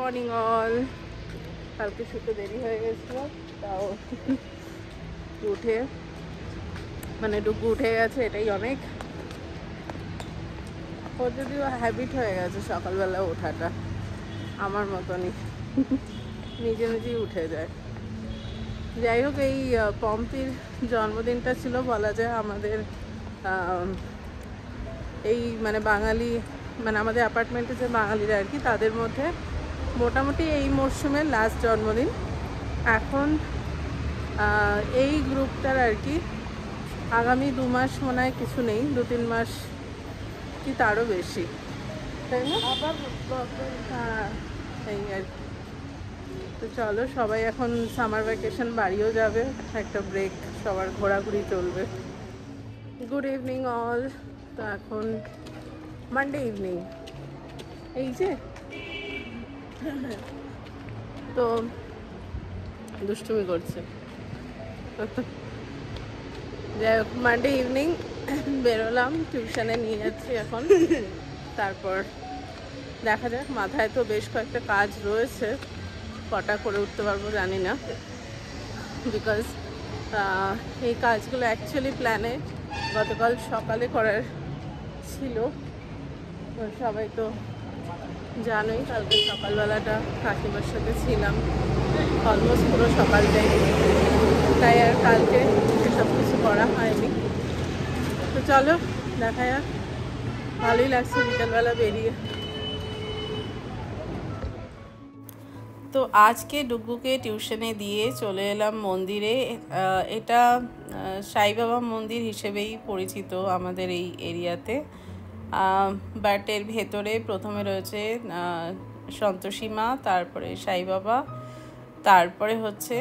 Morning all. কালকে শুতে দেরি হয়ে গেছিলো, তাও উঠে মানে ডুগু উঠে গেছে, এটাই অনেক। ওর যদিও হ্যাবিট হয়ে গেছে সকালবেলা ওঠাটা, আমার মতনই নিজে নিজেই উঠে যায়। যাই হোক, এই পম্পির জন্মদিনটা ছিল বলা যায় আমাদের এই মানে বাঙালি, মানে আমাদের অ্যাপার্টমেন্টে যে বাঙালিরা আর কি, তাদের মধ্যে মোটামুটি এই মরশুমের লাস্ট জন্মদিন। এখন এই গ্রুপটার আর কি আগামী 2 মাস মনে হয় কিছু নেই, 2-3 মাস কি তারও বেশি, তাই না? হ্যাঁ, এই আর কি। তো চলো, সবাই এখন সামার ভ্যাকেশন বাড়িও যাবে, একটা ব্রেক, সবার ঘোরাঘুরি চলবে। Good evening all. তো এখন মানডে ইভিনিং, এই যে তো দুষ্টুমি করছে। যাই হোক, মানডে ইভিনিং বেরোলাম, টিউশনে নিয়ে যাচ্ছি এখন। তারপর দেখা যাক, মাথায় তো বেশ কয়েকটা কাজ রয়েছে, কটা করে উঠতে পারবো জানি না, বিকজ এই কাজগুলো অ্যাকচুয়ালি প্ল্যানে গতকাল সকালে করার ছিল। সবাই তো জানোই, কালকে সকালবেলাটা কাকিমার সাথে ছিলাম অলমোস্ট পুরো সকালটাই, তাই আর কালকে সেসব কিছু করা হয়নি। তো চলো দেখা যাক, ভালোই লাগছে বিকেলবেলা বেরিয়ে। তো আজকে ডুগুকে টিউশনে দিয়ে চলে এলাম মন্দিরে। এটা সাই বাবা মন্দির হিসেবেই পরিচিত আমাদের এই এরিয়াতে, বাট এর ভেতরে প্রথমে রয়েছে সন্তোষী মা, তারপরে সাই বাবা, তারপরে হচ্ছে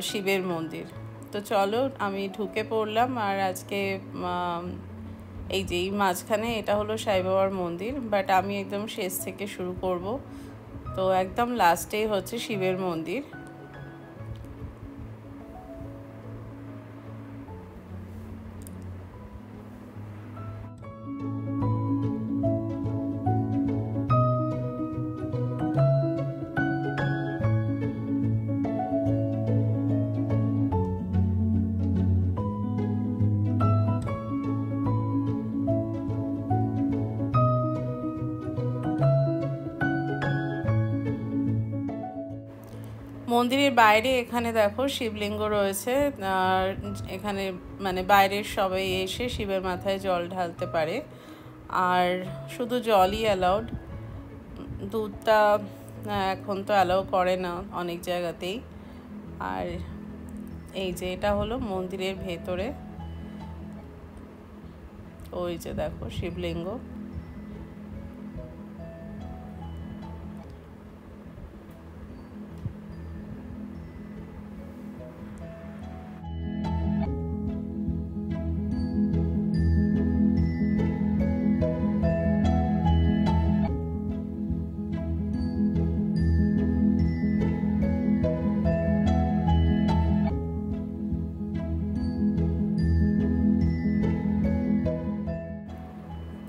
শিবের মন্দির। তো চলো, আমি ঢুকে পড়লাম। আর আজকে এই যে এই মাঝখানে এটা হলো সাই বাবার মন্দির, বাট আমি একদম শেষ থেকে শুরু করব। তো একদম লাস্টেই হচ্ছে শিবের মন্দির। মন্দিরের বাইরে এখানে দেখো শিবলিঙ্গ রয়েছে, আর এখানে মানে বাইরের সবাই এসে শিবের মাথায় জল ঢালতে পারে। আর শুধু জলই অ্যালাউড, দুধটা এখন তো অ্যালাউ করে না অনেক জায়গাতেই। আর এই যে এটা হলো মন্দিরের ভেতরে, ওই যে দেখো শিবলিঙ্গ।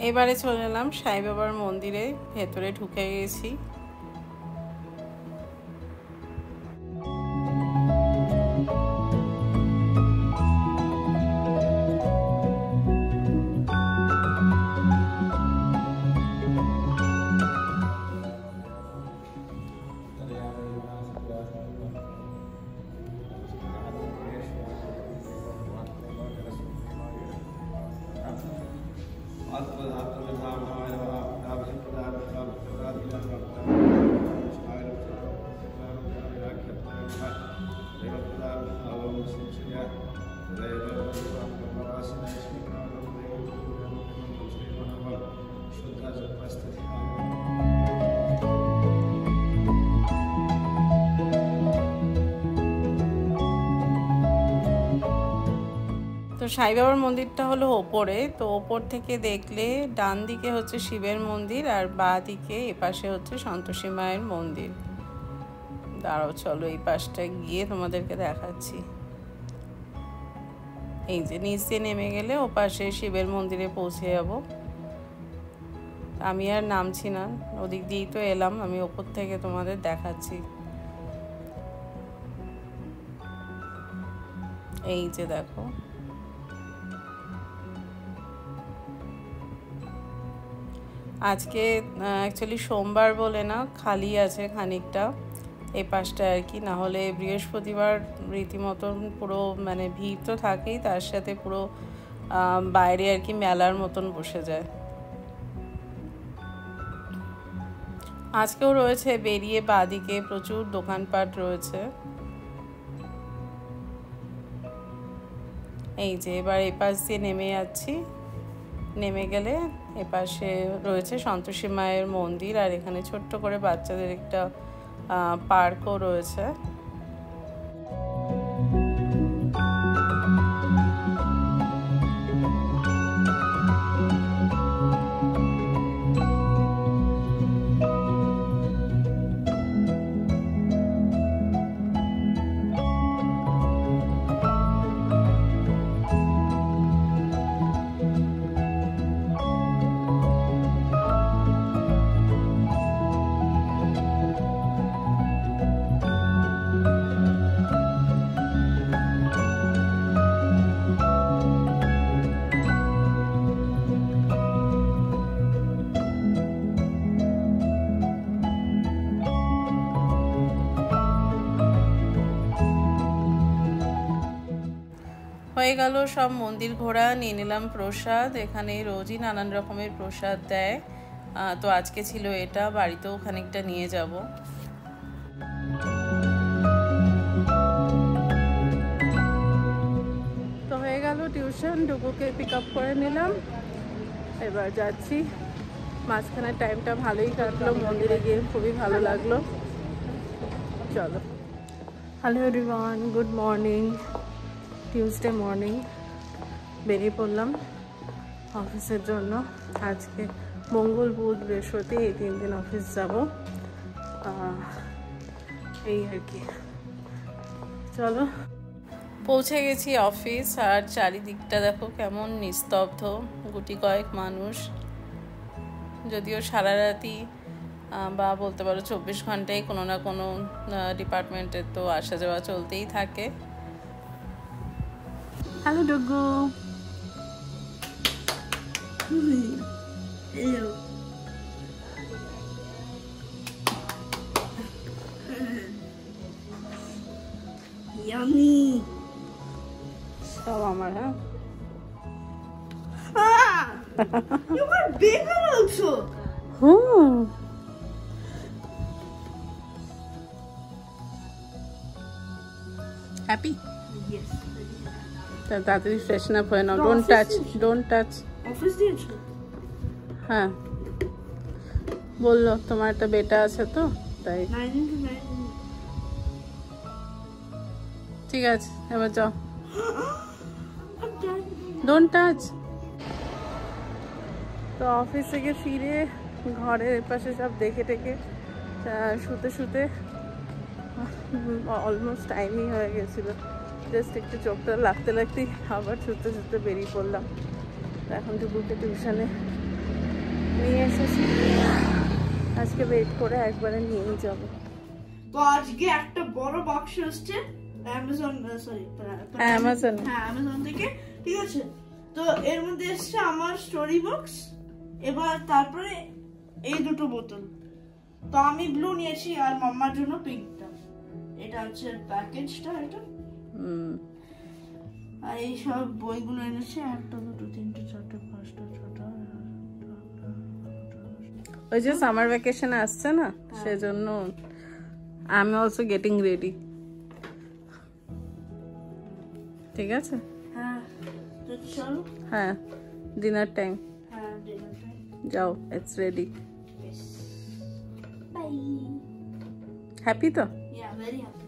এবারে চলে এলাম সাই বাবার মন্দিরে, ভেতরে ঢুকে গেছি। তো সাই বাবার মন্দিরটা হলো ওপরে, তো ওপর থেকে দেখলে ডান দিকে হচ্ছে শিবের মন্দির, আর বাঁ দিকে এপাশে হচ্ছে সন্তোষী মায়ের মন্দির। দাঁড়াও, চলো এই পাশটা গিয়ে তোমাদেরকে দেখাচ্ছি। এই যে নিচ দিয়ে নেমে গেলে ওপাশে শিবের মন্দিরে পৌঁছে যাব। আমি আর নামছি না, ওদিক দিয়েই তো এলাম, আমি ওপর থেকে তোমাদের দেখাচ্ছি। এই যে দেখো, আজকে অ্যাকচুয়ালি সোমবার বলে না, খালি আছে খানিকটা এই পাশটা আর কি। না হলে বৃহস্পতিবার রীতিমতন পুরো মানে ভিড় তো থাকেই, তার সাথে পুরো বাইরে আর কি মেলার মতন বসে যায়। আজকেও রয়েছে, বেরিয়ে বাদিকে প্রচুর দোকানপাট রয়েছে। এই যে এবার এপাশ দিয়ে নেমে যাচ্ছি, নেমে গেলে এপাশে রয়েছে সন্তোষী মায়ের মন্দির, আর এখানে ছোট্ট করে বাচ্চাদের একটা পার্কও রয়েছে। হয়ে গেল সব মন্দির ঘোরা, নিয়ে নিলাম প্রসাদ। এখানে রোজই নানান রকমের প্রসাদ দেয়, তো আজকে ছিল এটা, বাড়িতেও খানিকটা নিয়ে যাব। তো হয়ে গেল টিউশন, ডুগুকে পিক আপ করে নিলাম, এবার যাচ্ছি। মাঝখানের টাইমটা ভালোই কাটলো, মন্দিরে গিয়ে খুবই ভালো লাগলো। চলো। Hello everyone, good morning. Tuesday morning বেরিয়ে পড়লাম অফিসের জন্য। আজকে মঙ্গল, বুধ, বৃহস্পতি এই 3 দিন অফিস যাব, এই আর কি। চলো, পৌঁছে গেছি অফিস, আর চারিদিকটা দেখো কেমন নিস্তব্ধ, গুটি কয়েক মানুষ। যদিও সারা রাতি বা বলতে পারো 24 ঘন্টায় কোনো না কোনো ডিপার্টমেন্টের তো আসা যাওয়া চলতেই থাকে। হ্যালো ডুগু। Hello. Yummy. সব আমার, হ্যাঁ। You got bigger also. Happy? Yes. তাড়াতাড়ি ফ্রেশন আপ হয়ে নাও। No, don't touch, office don't touch. Office দিয়েছো? হ্যাঁ, বললো তোমার একটা বেটা আছে তো তাই। 9 into 9. ঠিক আছে, এবার যাও। Don't touch. তো অফিস থেকে ফিরে ঘরের পাশে সব দেখে টেকে শুতে শুতে অলমোস্ট টাইমই হয়ে গেছিল। জাস্ট একটু চোখটা লাগতে লাগতেই আবার ছুটতে ছুটতে বেরিয়ে পড়লাম। এখন টুকুকে টিউশনে নিয়ে এসেছি, আজকে ওয়েট করে একবারে নিয়েই যাব। তো আজকে একটা বড় বাক্স আসছে অ্যামাজন থেকে, ঠিক আছে? তো এর মধ্যে এসছে আমার স্টোরি বক্স, এবার তারপরে এই দুটো বোতল। তো আমি ব্লু নিয়েছি আর মাম্মার জন্য পিঙ্কটা। এটা হচ্ছে প্যাকেজটা, এটা। আর এই সব বইগুলো এনেছে, 1 2 3 4 5 6 ওই যে সামার ভ্যাকেশনে আসছে না, সেজন্য I am also getting ready. ঠিক আছে? হ্যাঁ, তো চলো। হ্যাঁ, ডিনার টাইম। হ্যাঁ, ডিনার টাইম। যাও, it's ready. Yes. Bye. Happy তো? Yeah, very happy.